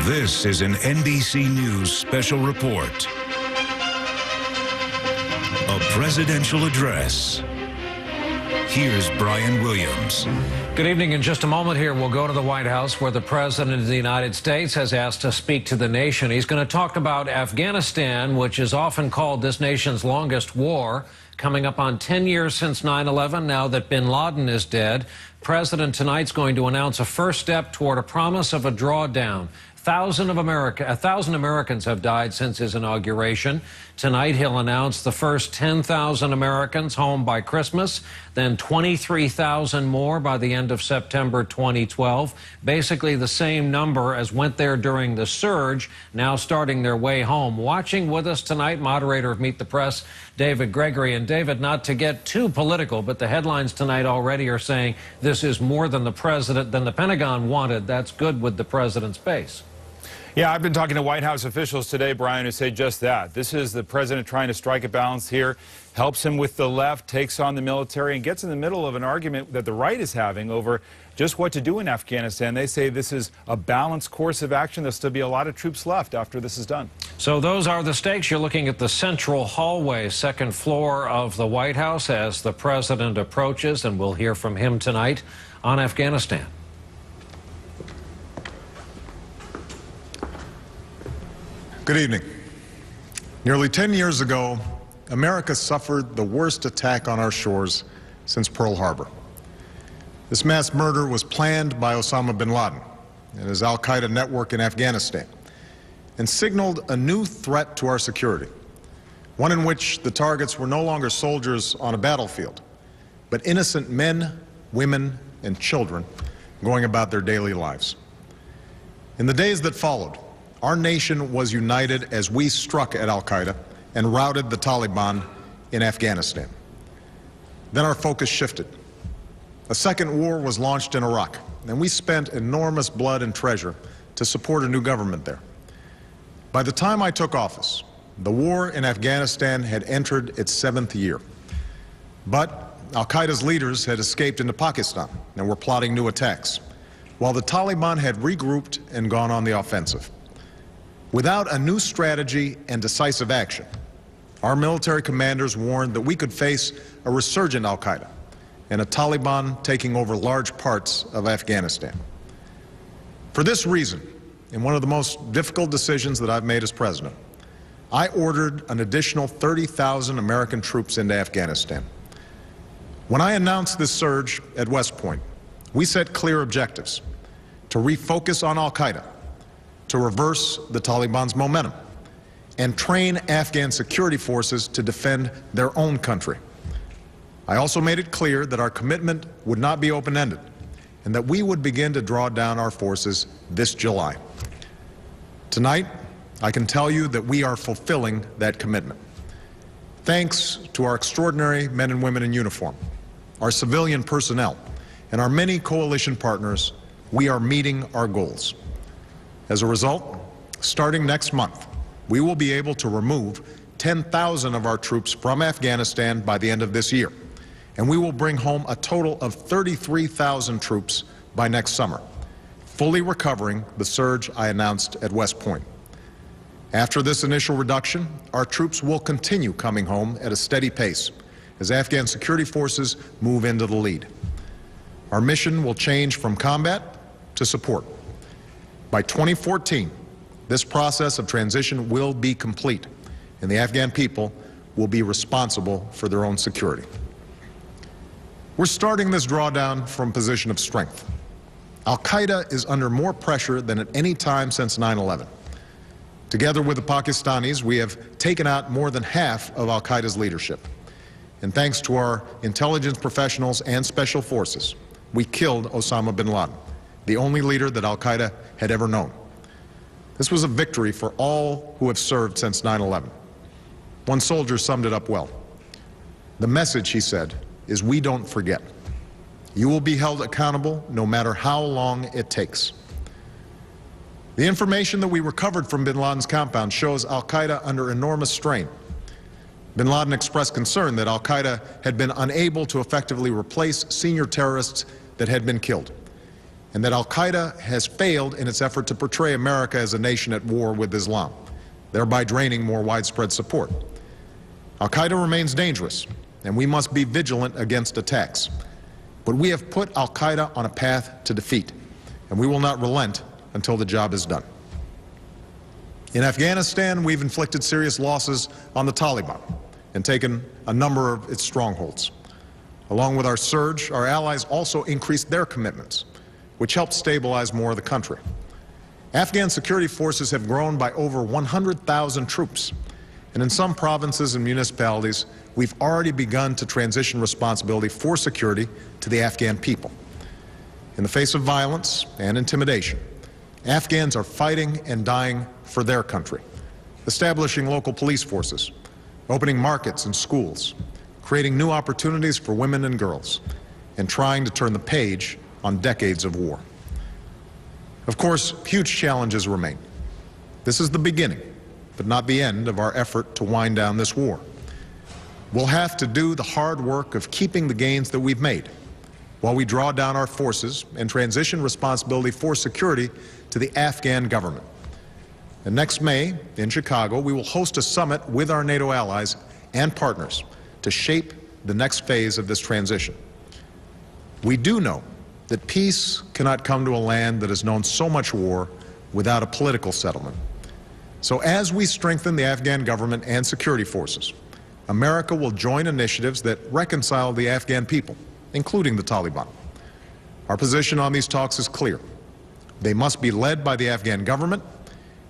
This is an NBC News special report. A presidential address. Here's Brian Williams. Good evening. In just a moment here, we'll go to the White House where the President of the United States has asked to speak to the nation. He's going to talk about Afghanistan, which is often called this nation's longest war, coming up on 10 years since 9/11, now that bin Laden is dead. President tonight's going to announce a first step toward a promise of a drawdown. 1,000 Americans have died since his inauguration. Tonight, he'll announce the first 10,000 Americans home by Christmas, then 23,000 more by the end of September 2012. Basically the same number as went there during the surge, now starting their way home. Watching with us tonight, moderator of Meet the Press, David Gregory. And David, not to get too political, but the headlines tonight already are saying this is more than the Pentagon wanted. That's good with the president's base. Yeah, I've been talking to White House officials today, Brian, who say just that. This is the president trying to strike a balance here, helps him with the left, takes on the military, and gets in the middle of an argument that the right is having over just what to do in Afghanistan. They say this is a balanced course of action. There'll still be a lot of troops left after this is done. So those are the stakes. You're looking at the central hallway, second floor of the White House as the president approaches, and we'll hear from him tonight on Afghanistan. Good evening. Nearly 10 years ago, America suffered the worst attack on our shores since Pearl Harbor. This mass murder was planned by Osama bin Laden and his al-Qaida network in Afghanistan and signaled a new threat to our security, one in which the targets were no longer soldiers on a battlefield, but innocent men, women, and children going about their daily lives. In the days that followed, our nation was united as we struck at al-Qaida and routed the Taliban in Afghanistan. Then our focus shifted. A second war was launched in Iraq, and we spent enormous blood and treasure to support a new government there. By the time I took office, the war in Afghanistan had entered its 7th year. But al-Qaeda's leaders had escaped into Pakistan and were plotting new attacks, while the Taliban had regrouped and gone on the offensive. Without a new strategy and decisive action, our military commanders warned that we could face a resurgent al-Qaeda and a Taliban taking over large parts of Afghanistan. For this reason, in one of the most difficult decisions that I've made as president, I ordered an additional 30,000 American troops into Afghanistan. When I announced this surge at West Point, we set clear objectives: to refocus on al-Qaeda, to reverse the Taliban's momentum, and train Afghan security forces to defend their own country. I also made it clear that our commitment would not be open-ended and that we would begin to draw down our forces this July. Tonight, I can tell you that we are fulfilling that commitment. Thanks to our extraordinary men and women in uniform, our civilian personnel, and our many coalition partners, we are meeting our goals. As a result, starting next month, we will be able to remove 10,000 of our troops from Afghanistan by the end of this year, and we will bring home a total of 33,000 troops by next summer, fully recovering the surge I announced at West Point. After this initial reduction, our troops will continue coming home at a steady pace as Afghan security forces move into the lead. Our mission will change from combat to support. By 2014, this process of transition will be complete, and the Afghan people will be responsible for their own security. We're starting this drawdown from a position of strength. Al-Qaeda is under more pressure than at any time since 9/11. Together with the Pakistanis, we have taken out more than half of al-Qaeda's leadership. And thanks to our intelligence professionals and special forces, we killed Osama bin Laden, the only leader that al-Qaeda had ever known. This was a victory for all who have served since 9/11. One soldier summed it up well. The message, he said, is we don't forget. You will be held accountable no matter how long it takes. The information that we recovered from bin Laden's compound shows al-Qaeda under enormous strain. Bin Laden expressed concern that al-Qaeda had been unable to effectively replace senior terrorists that had been killed. and that al-Qaida has failed in its effort to portray America as a nation at war with Islam, thereby draining more widespread support. Al-Qaida remains dangerous, and we must be vigilant against attacks. But we have put al-Qaida on a path to defeat, and we will not relent until the job is done. In Afghanistan, we've inflicted serious losses on the Taliban and taken a number of its strongholds. Along with our surge, our allies also increased their commitments, which helped stabilize more of the country. Afghan security forces have grown by over 100,000 troops, and in some provinces and municipalities, we've already begun to transition responsibility for security to the Afghan people. In the face of violence and intimidation, Afghans are fighting and dying for their country, establishing local police forces, opening markets and schools, creating new opportunities for women and girls, and trying to turn the page on decades of war. Of course, huge challenges remain. This is the beginning, but not the end of our effort to wind down this war. We'll have to do the hard work of keeping the gains that we've made while we draw down our forces and transition responsibility for security to the Afghan government. And next May, in Chicago, we will host a summit with our NATO allies and partners to shape the next phase of this transition. We do know that peace cannot come to a land that has known so much war without a political settlement. So as we strengthen the Afghan government and security forces, America will join initiatives that reconcile the Afghan people, including the Taliban. Our position on these talks is clear. They must be led by the Afghan government,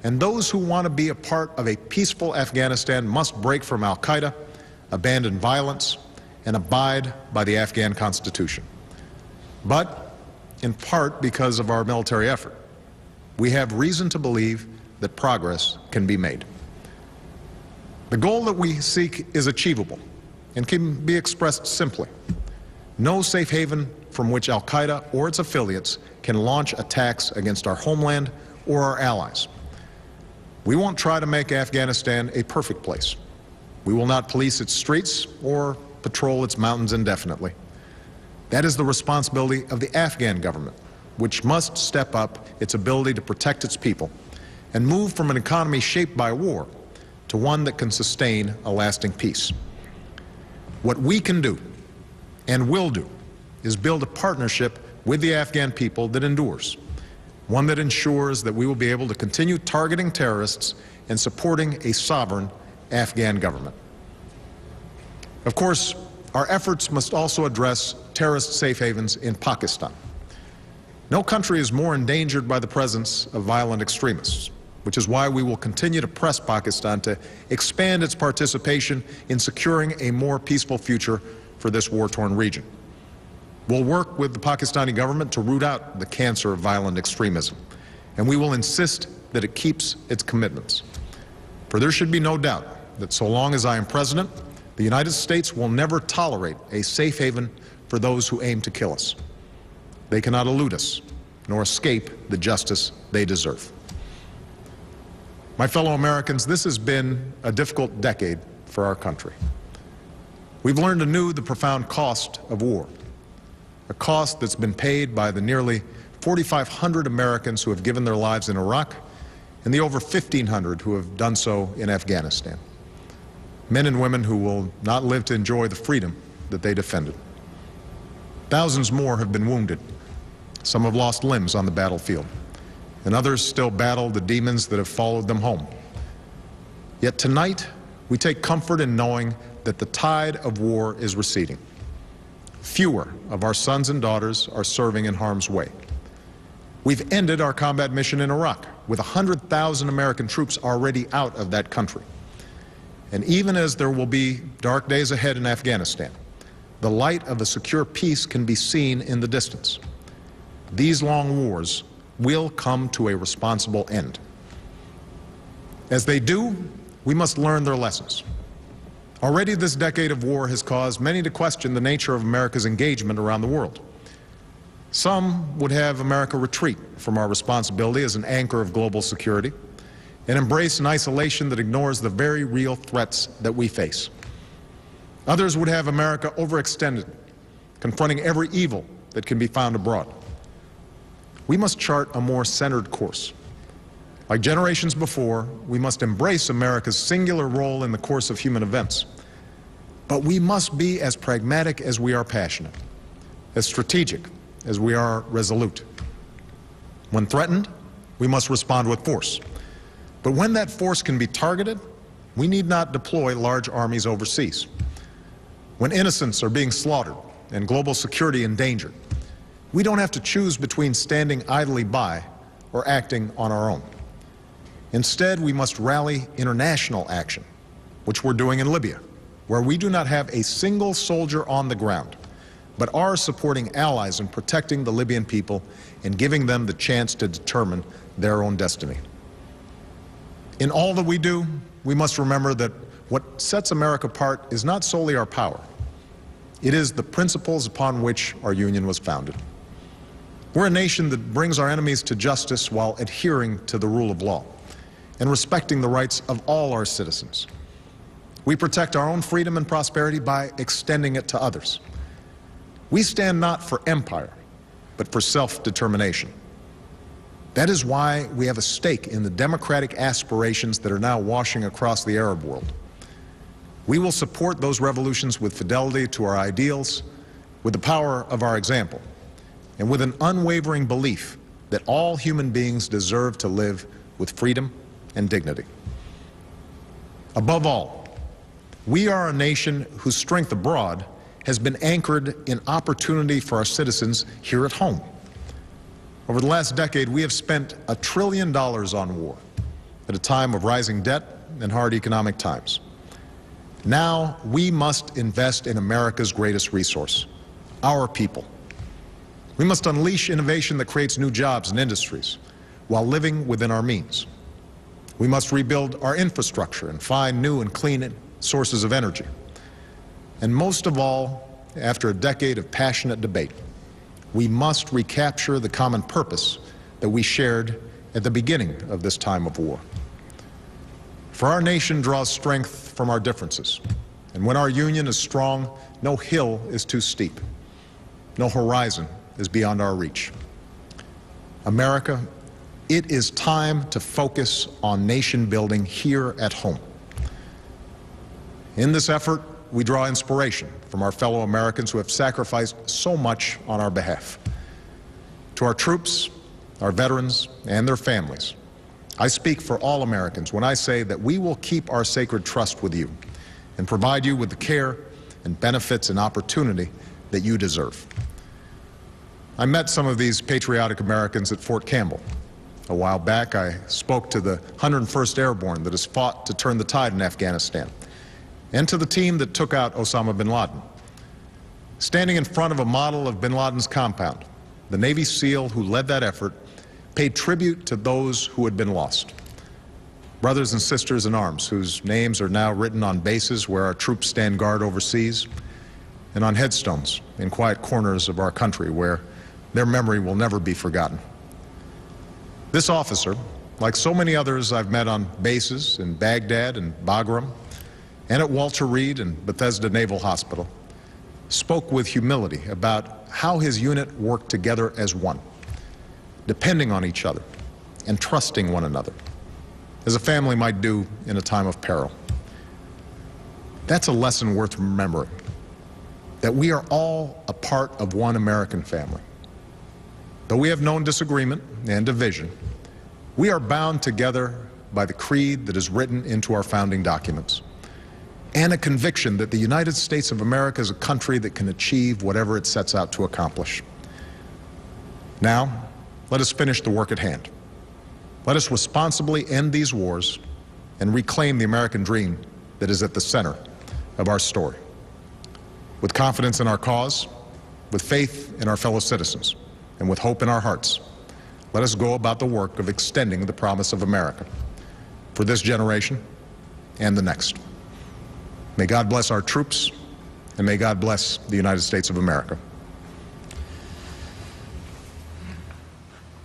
and those who want to be a part of a peaceful Afghanistan must break from al-Qaida, abandon violence, and abide by the Afghan Constitution. But, in part because of our military effort, we have reason to believe that progress can be made. The goal that we seek is achievable and can be expressed simply. No safe haven from which al-Qaida or its affiliates can launch attacks against our homeland or our allies. We won't try to make Afghanistan a perfect place. We will not police its streets or patrol its mountains indefinitely. That is the responsibility of the Afghan government, which must step up its ability to protect its people and move from an economy shaped by war to one that can sustain a lasting peace. What we can do and will do is build a partnership with the Afghan people that endures, one that ensures that we will be able to continue targeting terrorists and supporting a sovereign Afghan government. Of course, our efforts must also address terrorist safe havens in Pakistan. No country is more endangered by the presence of violent extremists, which is why we will continue to press Pakistan to expand its participation in securing a more peaceful future for this war-torn region. We'll work with the Pakistani government to root out the cancer of violent extremism, and we will insist that it keeps its commitments. For there should be no doubt that so long as I am president, the United States will never tolerate a safe haven for those who aim to kill us. They cannot elude us, nor escape the justice they deserve. My fellow Americans, this has been a difficult decade for our country. We've learned anew the profound cost of war, a cost that's been paid by the nearly 4,500 Americans who have given their lives in Iraq and the over 1,500 who have done so in Afghanistan. Men and women who will not live to enjoy the freedom that they defended. Thousands more have been wounded. Some have lost limbs on the battlefield, and others still battle the demons that have followed them home. Yet tonight, we take comfort in knowing that the tide of war is receding. Fewer of our sons and daughters are serving in harm's way. We've ended our combat mission in Iraq, with 100,000 American troops already out of that country. And even as there will be dark days ahead in Afghanistan, the light of a secure peace can be seen in the distance. These long wars will come to a responsible end. As they do, we must learn their lessons. Already this decade of war has caused many to question the nature of America's engagement around the world. Some would have America retreat from our responsibility as an anchor of global security and embrace an isolation that ignores the very real threats that we face. Others would have America overextended, confronting every evil that can be found abroad. we must chart a more centered course. Like generations before, we must embrace America's singular role in the course of human events. But we must be as pragmatic as we are passionate, as strategic as we are resolute. When threatened, we must respond with force. But when that force can be targeted, we need not deploy large armies overseas. When innocents are being slaughtered and global security endangered, we don't have to choose between standing idly by or acting on our own. Instead, we must rally international action, which we're doing in Libya, where we do not have a single soldier on the ground, but are supporting allies in protecting the Libyan people and giving them the chance to determine their own destiny. In all that we do, we must remember that what sets America apart is not solely our power. It is the principles upon which our union was founded. We're a nation that brings our enemies to justice while adhering to the rule of law and respecting the rights of all our citizens. We protect our own freedom and prosperity by extending it to others. We stand not for empire, but for self-determination. That is why we have a stake in the democratic aspirations that are now washing across the Arab world. We will support those revolutions with fidelity to our ideals, with the power of our example, and with an unwavering belief that all human beings deserve to live with freedom and dignity. Above all, we are a nation whose strength abroad has been anchored in opportunity for our citizens here at home. Over the last decade, we have spent $1 trillion on war at a time of rising debt and hard economic times. Now we must invest in America's greatest resource, our people. We must unleash innovation that creates new jobs and industries while living within our means. We must rebuild our infrastructure and find new and clean sources of energy. And most of all, after a decade of passionate debate, we must recapture the common purpose that we shared at the beginning of this time of war. For our nation draws strength from our differences, and when our union is strong, no hill is too steep, no horizon is beyond our reach. America, it is time to focus on nation building here at home. In this effort, we draw inspiration from our fellow Americans who have sacrificed so much on our behalf. To our troops, our veterans, and their families, I speak for all Americans when I say that we will keep our sacred trust with you and provide you with the care and benefits and opportunity that you deserve. I met some of these patriotic Americans at Fort Campbell. A while back, I spoke to the 101st Airborne that has fought to turn the tide in Afghanistan, and to the team that took out Osama bin Laden. Standing in front of a model of bin Laden's compound, the Navy SEAL who led that effort paid tribute to those who had been lost. Brothers and sisters in arms whose names are now written on bases where our troops stand guard overseas, and on headstones in quiet corners of our country where their memory will never be forgotten. This officer, like so many others I've met on bases in Baghdad and Bagram, and at Walter Reed and Bethesda Naval Hospital, spoke with humility about how his unit worked together as one, depending on each other and trusting one another, as a family might do in a time of peril. That's a lesson worth remembering, that we are all a part of one American family. Though we have known disagreement and division, we are bound together by the creed that is written into our founding documents, and a conviction that the United States of America is a country that can achieve whatever it sets out to accomplish. Now, let us finish the work at hand. Let us responsibly end these wars and reclaim the American dream that is at the center of our story. With confidence in our cause, with faith in our fellow citizens, and with hope in our hearts, let us go about the work of extending the promise of America for this generation and the next. May God bless our troops, and may God bless the United States of America.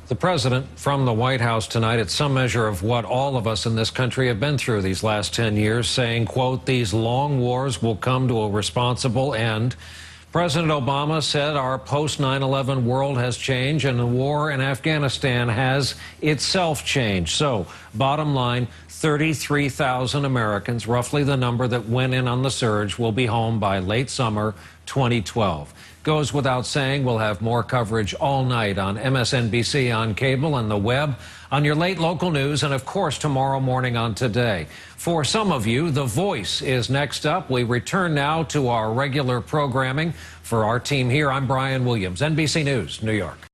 The president from the White House tonight, it's some measure of what all of us in this country have been through these last 10 years, saying, quote, "These long wars will come to a responsible end. President Obama said our post-9/11 world has changed and the war in Afghanistan has itself changed. So, bottom line, 33,000 Americans, roughly the number that went in on the surge, will be home by late summer 2012. Goes without saying, we'll have more coverage all night on MSNBC, on cable, and the web, on your late local news, and of course tomorrow morning on Today. For some of you, The Voice is next up. We return now to our regular programming. For our team here, I'm Brian Williams, NBC News, New York.